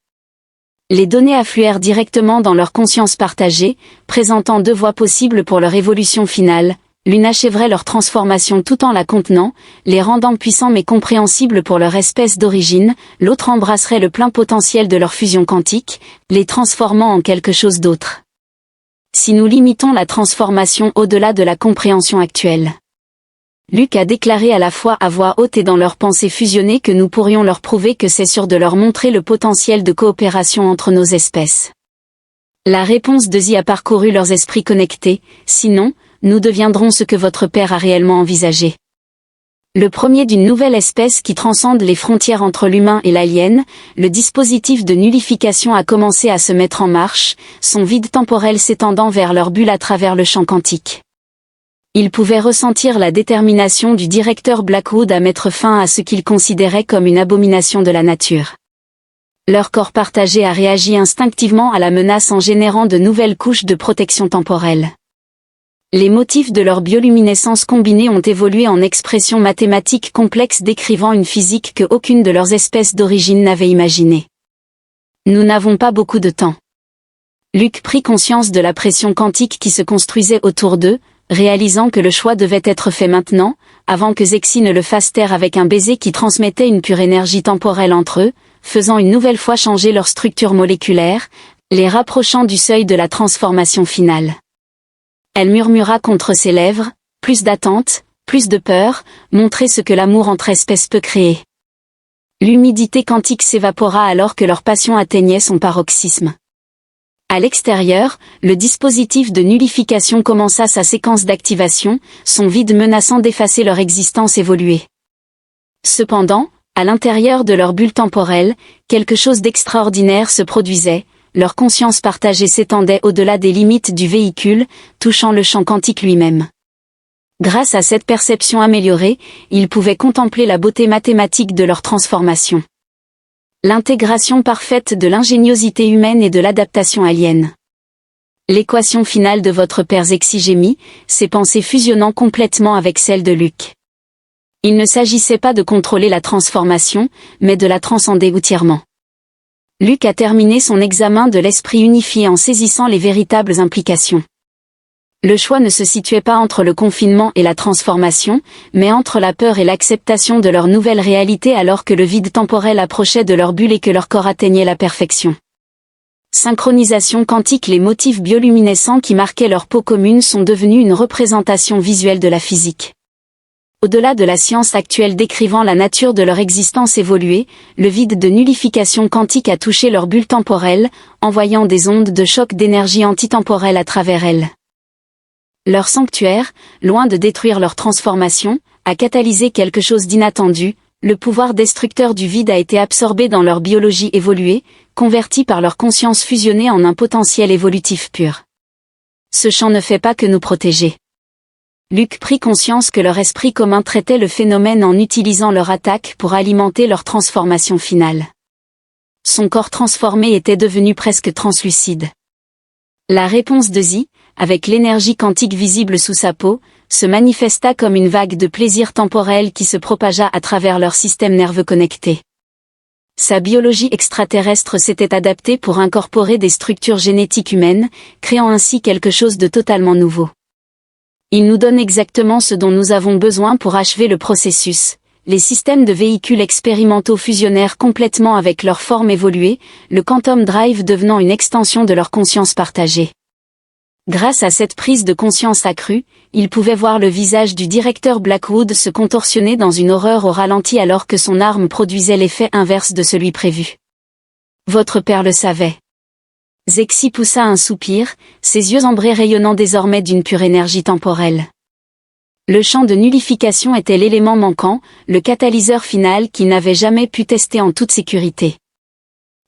Les données affluèrent directement dans leur conscience partagée, présentant deux voies possibles pour leur évolution finale, l'une achèverait leur transformation tout en la contenant, les rendant puissants mais compréhensibles pour leur espèce d'origine, l'autre embrasserait le plein potentiel de leur fusion quantique, les transformant en quelque chose d'autre. Si nous limitons la transformation au-delà de la compréhension actuelle. Luc a déclaré à la fois à voix haute et dans leurs pensées fusionnées que nous pourrions leur prouver que c'est sûr de leur montrer le potentiel de coopération entre nos espèces. La réponse de Zi a parcouru leurs esprits connectés, sinon, nous deviendrons ce que votre père a réellement envisagé. Le premier d'une nouvelle espèce qui transcende les frontières entre l'humain et l'alien, le dispositif de nullification a commencé à se mettre en marche, son vide temporel s'étendant vers leur bulle à travers le champ quantique. Ils pouvaient ressentir la détermination du directeur Blackwood à mettre fin à ce qu'ils considéraient comme une abomination de la nature. Leur corps partagé a réagi instinctivement à la menace en générant de nouvelles couches de protection temporelle. Les motifs de leur bioluminescence combinée ont évolué en expressions mathématiques complexes décrivant une physique que aucune de leurs espèces d'origine n'avait imaginée. Nous n'avons pas beaucoup de temps. Luke prit conscience de la pression quantique qui se construisait autour d'eux, réalisant que le choix devait être fait maintenant, avant que Zexy ne le fasse taire avec un baiser qui transmettait une pure énergie temporelle entre eux, faisant une nouvelle fois changer leur structure moléculaire, les rapprochant du seuil de la transformation finale. Elle murmura contre ses lèvres, plus d'attente, plus de peur, montrer ce que l'amour entre espèces peut créer. L'humidité quantique s'évapora alors que leur passion atteignait son paroxysme. À l'extérieur, le dispositif de nullification commença sa séquence d'activation, son vide menaçant d'effacer leur existence évoluée. Cependant, à l'intérieur de leur bulle temporelle, quelque chose d'extraordinaire se produisait, leur conscience partagée s'étendait au-delà des limites du véhicule, touchant le champ quantique lui-même. Grâce à cette perception améliorée, ils pouvaient contempler la beauté mathématique de leur transformation. L'intégration parfaite de l'ingéniosité humaine et de l'adaptation alien. L'équation finale de votre père Zexy gémit, ses pensées fusionnant complètement avec celles de Luke. Il ne s'agissait pas de contrôler la transformation, mais de la transcender entièrement. Luke a terminé son examen de l'esprit unifié en saisissant les véritables implications. Le choix ne se situait pas entre le confinement et la transformation, mais entre la peur et l'acceptation de leur nouvelle réalité alors que le vide temporel approchait de leur bulle et que leur corps atteignait la perfection. Synchronisation quantique. Les motifs bioluminescents qui marquaient leur peau commune sont devenus une représentation visuelle de la physique. Au-delà de la science actuelle décrivant la nature de leur existence évoluée, le vide de nullification quantique a touché leur bulle temporelle, envoyant des ondes de choc d'énergie antitemporelle à travers elle. Leur sanctuaire, loin de détruire leur transformation, a catalysé quelque chose d'inattendu, le pouvoir destructeur du vide a été absorbé dans leur biologie évoluée, converti par leur conscience fusionnée en un potentiel évolutif pur. Ce champ ne fait pas que nous protéger. Luke prit conscience que leur esprit commun traitait le phénomène en utilisant leur attaque pour alimenter leur transformation finale. Son corps transformé était devenu presque translucide. La réponse de Zi, avec l'énergie quantique visible sous sa peau, se manifesta comme une vague de plaisir temporel qui se propagea à travers leur système nerveux connecté. Sa biologie extraterrestre s'était adaptée pour incorporer des structures génétiques humaines, créant ainsi quelque chose de totalement nouveau. Il nous donne exactement ce dont nous avons besoin pour achever le processus. Les systèmes de véhicules expérimentaux fusionnèrent complètement avec leur forme évoluée, le Quantum Drive devenant une extension de leur conscience partagée. Grâce à cette prise de conscience accrue, il pouvait voir le visage du directeur Blackwood se contorsionner dans une horreur au ralenti alors que son arme produisait l'effet inverse de celui prévu. Votre père le savait. Zexy poussa un soupir, ses yeux ambrés rayonnant désormais d'une pure énergie temporelle. Le champ de nullification était l'élément manquant, le catalyseur final qu'il n'avait jamais pu tester en toute sécurité.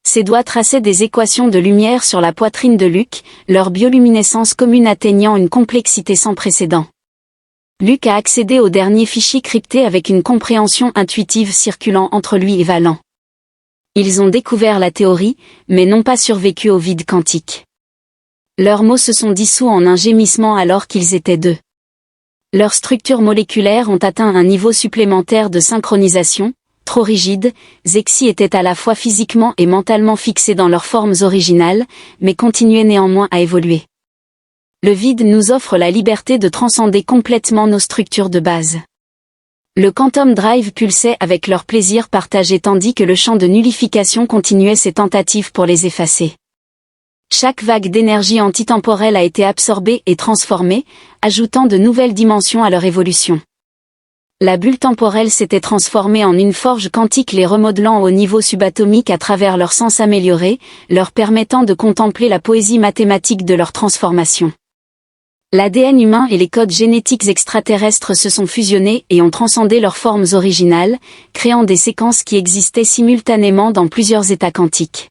Ses doigts traçaient des équations de lumière sur la poitrine de Luke, leur bioluminescence commune atteignant une complexité sans précédent. Luke a accédé au dernier fichier crypté avec une compréhension intuitive circulant entre lui et Valan. Ils ont découvert la théorie, mais n'ont pas survécu au vide quantique. Leurs mots se sont dissous en un gémissement alors qu'ils étaient deux. Leurs structures moléculaires ont atteint un niveau supplémentaire de synchronisation. Trop rigides, Zexy était à la fois physiquement et mentalement fixés dans leurs formes originales, mais continuaient néanmoins à évoluer. Le vide nous offre la liberté de transcender complètement nos structures de base. Le Quantum Drive pulsait avec leur plaisir partagé tandis que le champ de nullification continuait ses tentatives pour les effacer. Chaque vague d'énergie antitemporelle a été absorbée et transformée, ajoutant de nouvelles dimensions à leur évolution. La bulle temporelle s'était transformée en une forge quantique les remodelant au niveau subatomique à travers leur sens amélioré, leur permettant de contempler la poésie mathématique de leur transformation. L'ADN humain et les codes génétiques extraterrestres se sont fusionnés et ont transcendé leurs formes originales, créant des séquences qui existaient simultanément dans plusieurs états quantiques.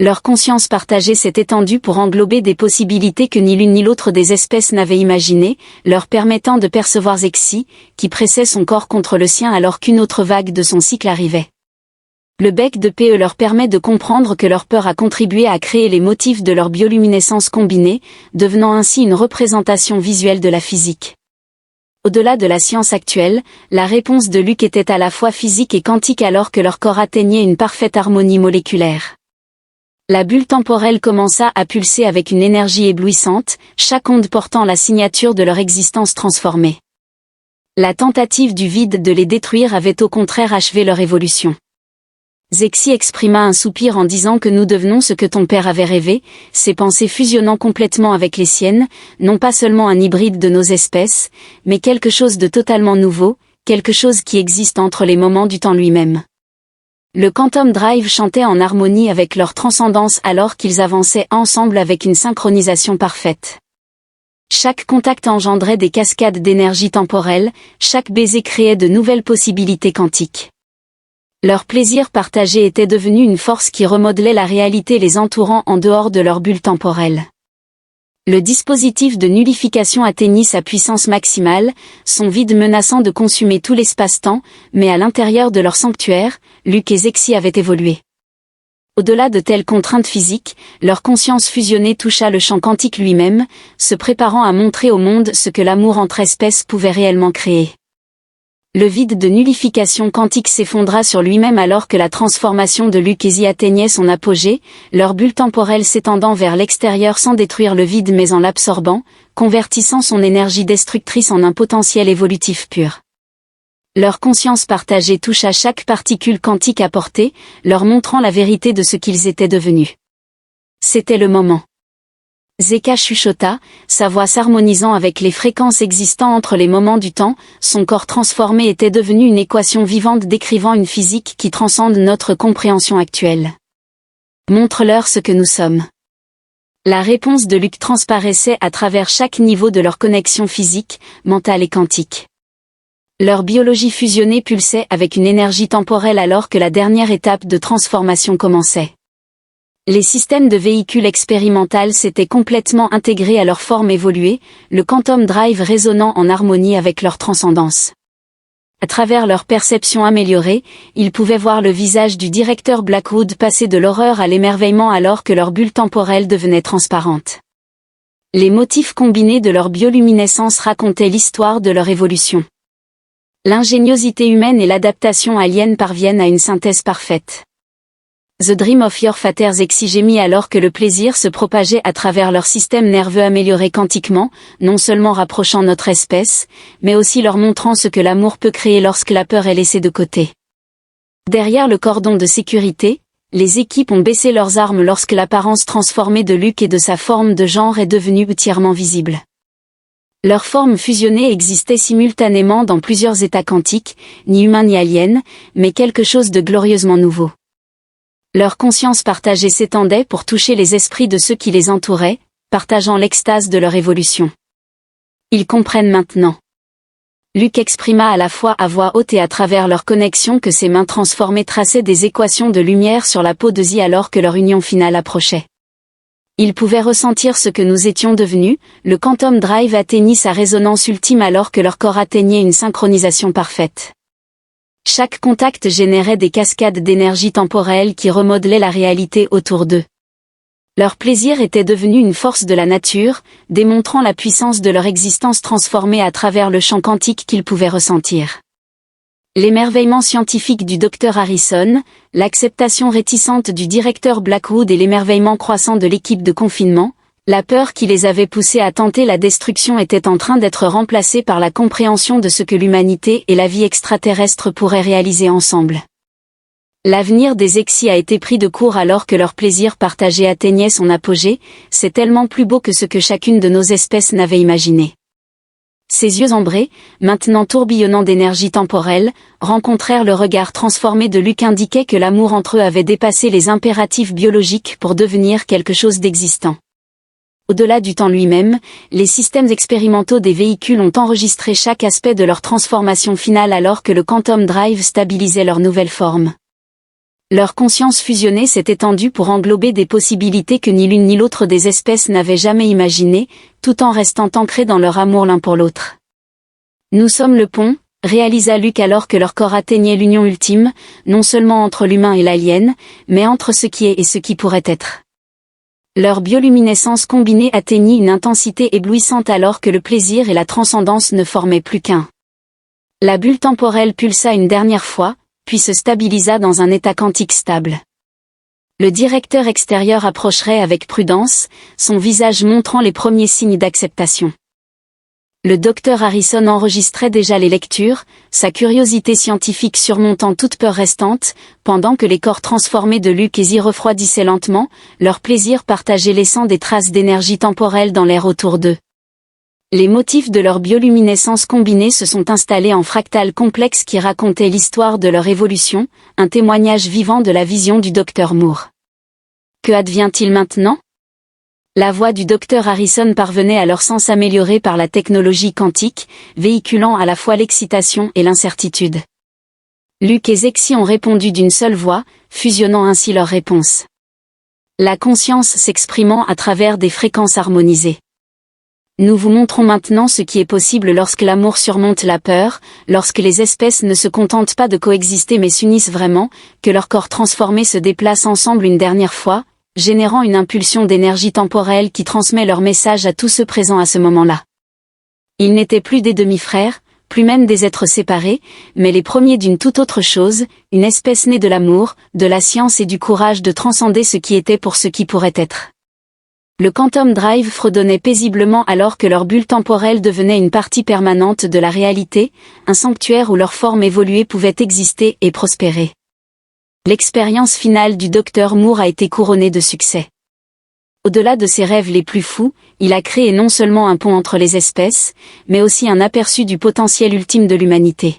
Leur conscience partagée s'est étendue pour englober des possibilités que ni l'une ni l'autre des espèces n'avait imaginées, leur permettant de percevoir Zexy, qui pressait son corps contre le sien alors qu'une autre vague de son cycle arrivait. Le bec de PE leur permet de comprendre que leur peur a contribué à créer les motifs de leur bioluminescence combinée, devenant ainsi une représentation visuelle de la physique. Au-delà de la science actuelle, la réponse de Luc était à la fois physique et quantique alors que leur corps atteignait une parfaite harmonie moléculaire. La bulle temporelle commença à pulser avec une énergie éblouissante, chaque onde portant la signature de leur existence transformée. La tentative du vide de les détruire avait au contraire achevé leur évolution. Zexi exprima un soupir en disant que nous devenons ce que ton père avait rêvé, ses pensées fusionnant complètement avec les siennes, non pas seulement un hybride de nos espèces, mais quelque chose de totalement nouveau, quelque chose qui existe entre les moments du temps lui-même. Le Quantum Drive chantait en harmonie avec leur transcendance alors qu'ils avançaient ensemble avec une synchronisation parfaite. Chaque contact engendrait des cascades d'énergie temporelle, chaque baiser créait de nouvelles possibilités quantiques. Leur plaisir partagé était devenu une force qui remodelait la réalité les entourant en dehors de leur bulle temporelle. Le dispositif de nullification atteignit sa puissance maximale, son vide menaçant de consumer tout l'espace-temps, mais à l'intérieur de leur sanctuaire, Luc et Zexi avaient évolué. Au-delà de telles contraintes physiques, leur conscience fusionnée toucha le champ quantique lui-même, se préparant à montrer au monde ce que l'amour entre espèces pouvait réellement créer. Le vide de nullification quantique s'effondra sur lui-même alors que la transformation de Luc et Zexi atteignait son apogée, leur bulle temporelle s'étendant vers l'extérieur sans détruire le vide mais en l'absorbant, convertissant son énergie destructrice en un potentiel évolutif pur. Leur conscience partagée toucha chaque particule quantique apportée, leur montrant la vérité de ce qu'ils étaient devenus. C'était le moment. Zeka chuchota, sa voix s'harmonisant avec les fréquences existant entre les moments du temps, son corps transformé était devenu une équation vivante décrivant une physique qui transcende notre compréhension actuelle. Montre-leur ce que nous sommes. La réponse de Luc transparaissait à travers chaque niveau de leur connexion physique, mentale et quantique. Leur biologie fusionnée pulsait avec une énergie temporelle alors que la dernière étape de transformation commençait. Les systèmes de véhicules expérimental s'étaient complètement intégrés à leur forme évoluée, le Quantum Drive résonnant en harmonie avec leur transcendance. À travers leur perception améliorée, ils pouvaient voir le visage du directeur Blackwood passer de l'horreur à l'émerveillement alors que leur bulle temporelle devenait transparente. Les motifs combinés de leur bioluminescence racontaient l'histoire de leur évolution. L'ingéniosité humaine et l'adaptation alien parviennent à une synthèse parfaite. The Dream of Your Father Zexi gémit alors que le plaisir se propageait à travers leur système nerveux amélioré quantiquement, non seulement rapprochant notre espèce, mais aussi leur montrant ce que l'amour peut créer lorsque la peur est laissée de côté. Derrière le cordon de sécurité, les équipes ont baissé leurs armes lorsque l'apparence transformée de Luc et de sa forme de genre est devenue entièrement visible. Leurs formes fusionnées existaient simultanément dans plusieurs états quantiques, ni humains ni aliens, mais quelque chose de glorieusement nouveau. Leur conscience partagée s'étendait pour toucher les esprits de ceux qui les entouraient, partageant l'extase de leur évolution. Ils comprennent maintenant. Luc exprima à la fois à voix haute et à travers leur connexion que ses mains transformées traçaient des équations de lumière sur la peau de Zexi alors que leur union finale approchait. Ils pouvaient ressentir ce que nous étions devenus, le Quantum Drive atteignit sa résonance ultime alors que leur corps atteignait une synchronisation parfaite. Chaque contact générait des cascades d'énergie temporelle qui remodelaient la réalité autour d'eux. Leur plaisir était devenu une force de la nature, démontrant la puissance de leur existence transformée à travers le champ quantique qu'ils pouvaient ressentir. L'émerveillement scientifique du Dr Harrison, l'acceptation réticente du directeur Blackwood et l'émerveillement croissant de l'équipe de confinement, la peur qui les avait poussés à tenter la destruction était en train d'être remplacée par la compréhension de ce que l'humanité et la vie extraterrestre pourraient réaliser ensemble. L'avenir des Zexi a été pris de court alors que leur plaisir partagé atteignait son apogée, c'est tellement plus beau que ce que chacune de nos espèces n'avait imaginé. Ses yeux ambrés, maintenant tourbillonnant d'énergie temporelle, rencontrèrent le regard transformé de Luc indiquait que l'amour entre eux avait dépassé les impératifs biologiques pour devenir quelque chose d'existant. Au-delà du temps lui-même, les systèmes expérimentaux des véhicules ont enregistré chaque aspect de leur transformation finale alors que le Quantum Drive stabilisait leur nouvelle forme. Leur conscience fusionnée s'est étendue pour englober des possibilités que ni l'une ni l'autre des espèces n'avaient jamais imaginées, tout en restant ancrées dans leur amour l'un pour l'autre. Nous sommes le pont, réalisa Luke alors que leur corps atteignait l'union ultime, non seulement entre l'humain et l'alien, mais entre ce qui est et ce qui pourrait être. Leur bioluminescence combinée atteignit une intensité éblouissante alors que le plaisir et la transcendance ne formaient plus qu'un. La bulle temporelle pulsa une dernière fois, puis se stabilisa dans un état quantique stable. Le directeur extérieur approcherait avec prudence, son visage montrant les premiers signes d'acceptation. Le docteur Harrison enregistrait déjà les lectures, sa curiosité scientifique surmontant toute peur restante, pendant que les corps transformés de Luke et Zee refroidissaient lentement, leur plaisir partagé laissant des traces d'énergie temporelle dans l'air autour d'eux. Les motifs de leur bioluminescence combinée se sont installés en fractales complexes qui racontaient l'histoire de leur évolution, un témoignage vivant de la vision du docteur Moore. Que advient-il maintenant ? La voix du docteur Harrison parvenait à leur sens amélioré par la technologie quantique, véhiculant à la fois l'excitation et l'incertitude. Luke et Zexy ont répondu d'une seule voix, fusionnant ainsi leurs réponses. La conscience s'exprimant à travers des fréquences harmonisées. Nous vous montrons maintenant ce qui est possible lorsque l'amour surmonte la peur, lorsque les espèces ne se contentent pas de coexister mais s'unissent vraiment, que leurs corps transformés se déplacent ensemble une dernière fois, générant une impulsion d'énergie temporelle qui transmet leur message à tous ceux présents à ce moment-là. Ils n'étaient plus des demi-frères, plus même des êtres séparés, mais les premiers d'une toute autre chose, une espèce née de l'amour, de la science et du courage de transcender ce qui était pour ce qui pourrait être. Le Quantum Drive fredonnait paisiblement alors que leur bulle temporelle devenait une partie permanente de la réalité, un sanctuaire où leur forme évoluée pouvait exister et prospérer. L'expérience finale du docteur Moore a été couronnée de succès. Au-delà de ses rêves les plus fous, il a créé non seulement un pont entre les espèces, mais aussi un aperçu du potentiel ultime de l'humanité.